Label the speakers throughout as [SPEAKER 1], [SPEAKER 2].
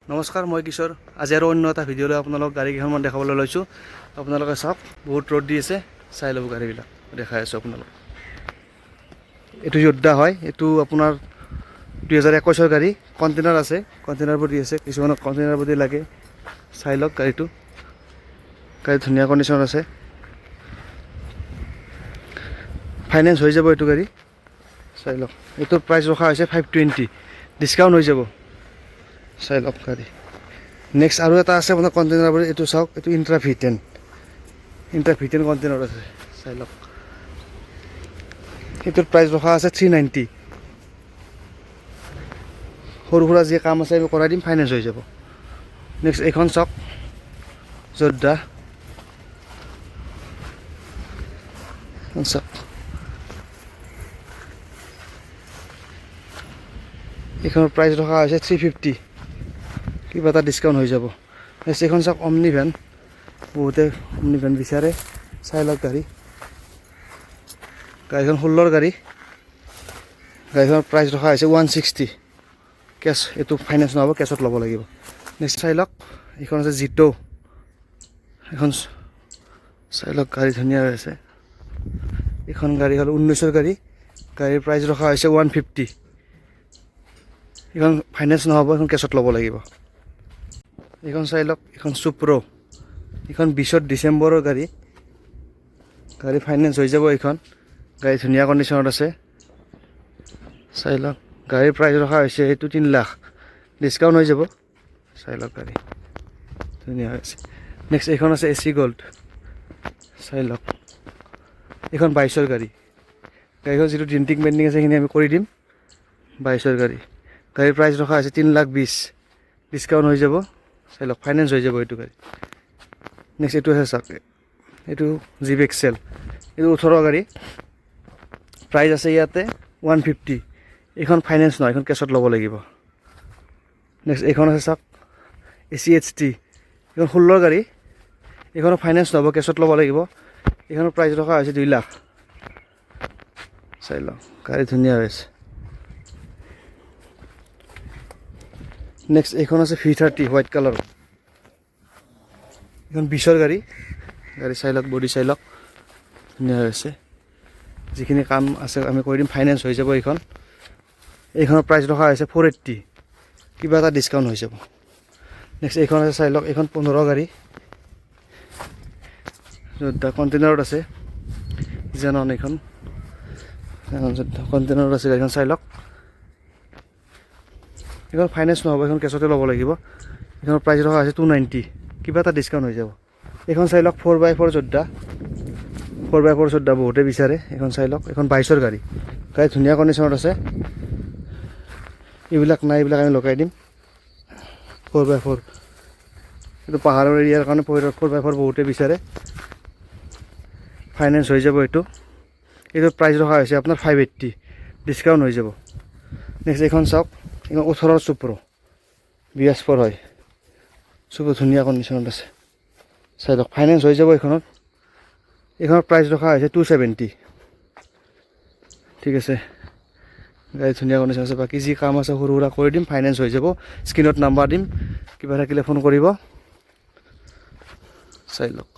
[SPEAKER 1] নমস্কাৰ, মই কিশোৰ। আজি আৰু অন্য এটা ভিডিঅ'লৈ আপোনালোক গাড়ীকেইখনমান দেখাবলৈ লৈছোঁ। আপোনালোকে চাওক, বহুত ৰ'দ দি আছে, চাই ল'ব গাড়ীবিলাক দেখাই আছোঁ আপোনালোক। এইটো যোদ্ধা হয়, এইটো আপোনাৰ 2021 গাড়ী। কণ্টেইনাৰ আছে, কণ্টেইনাৰবোৰ দি আছে, কিছুমানক কণ্টেইনাৰবোৰ দি লাগে। চাই লওক গাড়ীটো, গাড়ী ধুনীয়া কণ্ডিশ্যনত আছে। ফাইনেন্স হৈ যাব এইটো গাড়ী, চাই লওক। এইটোৰ প্ৰাইচ ৰখা হৈছে 520, ডিছকাউণ্ট হৈ যাব। চাই লওক গাড়ী। নেক্সট আৰু এটা আছে আপোনাৰ কণ্টেইনাৰবোৰ, এইটো চাওক, এইটো ইণ্ট্ৰা V10 কণ্টেইনাৰ আছে, চাই লওক। সেইটোৰ প্ৰাইচ ৰখা আছে 390। সৰু সুৰা যি কাম আছে আমি কৰাই দিম, ফাইনেন্স হৈ যাব। নেক্সট এইখন চাওক, যোদ্ধা চাওক, এইখনৰ প্ৰাইচ ৰখা হৈছে 350, কিবা এটা ডিছকাউণ্ট হৈ যাব। নেক্সট এইখন চাওক, অমনি ভেন, বহুতে অমনি ভেন বিচাৰে, চাই লওক গাড়ী। গাড়ীখন 16ৰ গাড়ী, গাড়ীখনৰ প্ৰাইচ ৰখা হৈছে 160, কেছ। এইটো ফাইনেন্স নহ'ব, কেছত ল'ব লাগিব। নেক্সট চাই লওক, এইখন আছে জিটো, এইখন চাই লওক, গাড়ী ধুনীয়া হৈ আছে। এইখন গাড়ী হ'ল 19ৰ গাড়ী, গাড়ীৰ প্ৰাইচ ৰখা হৈছে 150, এইখন ফাইনেন্স নহ'ব, এইখন কেছত ল'ব লাগিব। এইখন চাই লওক, এইখন চুপ্ৰ, এইখন 20 ডিচেম্বৰৰ গাড়ী, গাড়ী ফাইনেন্স হৈ যাব। এইখন গাড়ী ধুনীয়া কণ্ডিশ্যনত আছে, চাই লওক। গাড়ীৰ প্ৰাইচ ৰখা হৈছে এইটো 3 লাখ, ডিছকাউণ্ট হৈ যাব। চাই লওক, গাড়ী ধুনীয়া হৈছে। নেক্সট এইখন আছে AC গ'ল্ড, চাই লওক। এইখন 22ৰ গাড়ী, গাড়ীখন যিটো ডেণ্টিং পেইণ্টিং আছে সেইখিনি আমি কৰি দিম। 22ৰ গাড়ী, গাড়ীৰ প্ৰাইচ ৰখা হৈছে 3,20,000, ডিছকাউণ্ট হৈ যাব। চাই লওক, ফাইনেন্স হৈ যাব এইটো গাড়ী। নেক্সট এইটো আছে চাওক, এইটো জিপ এক্সেল, এইটো 18 গাড়ী, প্ৰাইচ আছে ইয়াতে 150, এইখন ফাইনেন্স নহয়, এইখন কেছত ল'ব লাগিব। নেক্সট এইখন আছে চাওক, AC HT, এইখন 16ৰ গাড়ী, এইখনৰ ফাইনেন্স নহ'ব, কেছত ল'ব লাগিব। এইখনৰ প্ৰাইচ ৰখা হৈছে 2 লাখ, চাই লওক, গাড়ী ধুনীয়া হৈছে। নেক্সট এইখন আছে V30 হোৱাইট কালাৰ, এইখন 20ৰ গাড়ী, গাড়ী চাই লওক, বডি চাই লওক, ধুনীয়া হৈছে। যিখিনি কাম আছে আমি কৰি দিম, ফাইনেন্স হৈ যাব এইখন। এইখনৰ প্ৰাইচ ৰখা হৈছে 480, কিবা এটা ডিছকাউণ্ট হৈ যাব। নেক্সট এইখন আছে, চাই লওক, এইখন 15 গাড়ী, যোদ্ধা কণ্টেইনাৰত আছে, ইজানন, এইখন যোদ্ধা কণ্টেইনাৰত আছে গাড়ীখন, চাই লওক। এইখন ফাইনেন্স নহ'ব, এইখন কেছতে ল'ব লাগিব। এইখনৰ প্ৰাইচ ৰখা হৈছে 290, কিবা এটা ডিছকাউণ্ট হৈ যাব। এইখন চাই লওক, 4x4 যোদ্ধা, 4x4 যোদ্ধা বহুতে বিচাৰে, এইখন চাই লওক। এইখন 22ৰ গাড়ী, গাড়ী ধুনীয়া কণ্ডিশ্যনত আছে। এইবিলাক নাই, এইবিলাক আমি লগাই দিম। 4x4, এইটো পাহাৰৰ এৰিয়াৰ কাৰণে 4x4 বহুতে বিচাৰে, ফাইনেন্স হৈ যাব এইটো। এইটোৰ প্ৰাইচ ৰখা হৈছে আপোনাৰ 580, ডিছকাউণ্ট হৈ যাব। নেক্সট এইখন চাওক, এইখন 18ৰ চুপ্ৰ, BS4 হয়, চুপ্ৰ ধুনীয়া কণ্ডিশ্যনত আছে, চাই লওক, ফাইনেন্স হৈ যাব এইখনত। এইখনৰ প্ৰাইচ ৰখা হৈছে 270, ঠিক আছে। গাড়ী ধুনীয়া কণ্ডিশ্যন আছে, বাকী যি কাম আছে সৰু সুৰা কৰি দিম, ফাইনেন্স হৈ যাব। স্ক্ৰীণত নাম্বাৰ দিম, কিবা থাকিলে ফোন কৰিব, চাই লওক।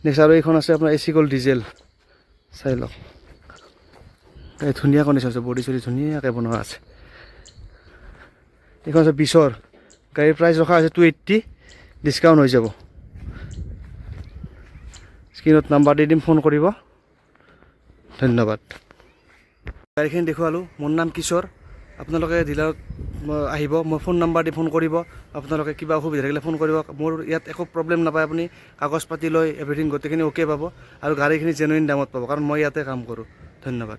[SPEAKER 1] নেক্সট আৰু এইখন আছে আপোনাৰ AC গ'ল্ড ডিজেল, চাই লওক, গাড়ী ধুনীয়া কণ্ডিশ্যন আছে, বডি চডি ধুনীয়াকৈ বনোৱা আছে। এইখন আছে 20ৰ, গাড়ীৰ প্ৰাইচ ৰখা হৈছে 280, ডিছকাউণ্ট হৈ যাব। স্ক্ৰীণত নাম্বাৰ দি দিম, ফোন কৰিব, ধন্যবাদ। গাড়ীখিনি দেখুৱালোঁ, মোৰ নাম কিশোৰ। আপোনালোকে ডিলাৰত আহিব, মই ফোন নাম্বাৰ দি ফোন কৰিব। আপোনালোকে কিবা অসুবিধা থাকিলে ফোন কৰিব। মোৰ ইয়াত একো প্ৰব্লেম নাপায়, আপুনি কাগজ পাতি লৈ এভৰিথিং গোটেইখিনি অ'কে পাব, আৰু গাড়ীখিনি জেনুইন দামত পাব, কাৰণ মই ইয়াতে কাম কৰোঁ। ধন্যবাদ।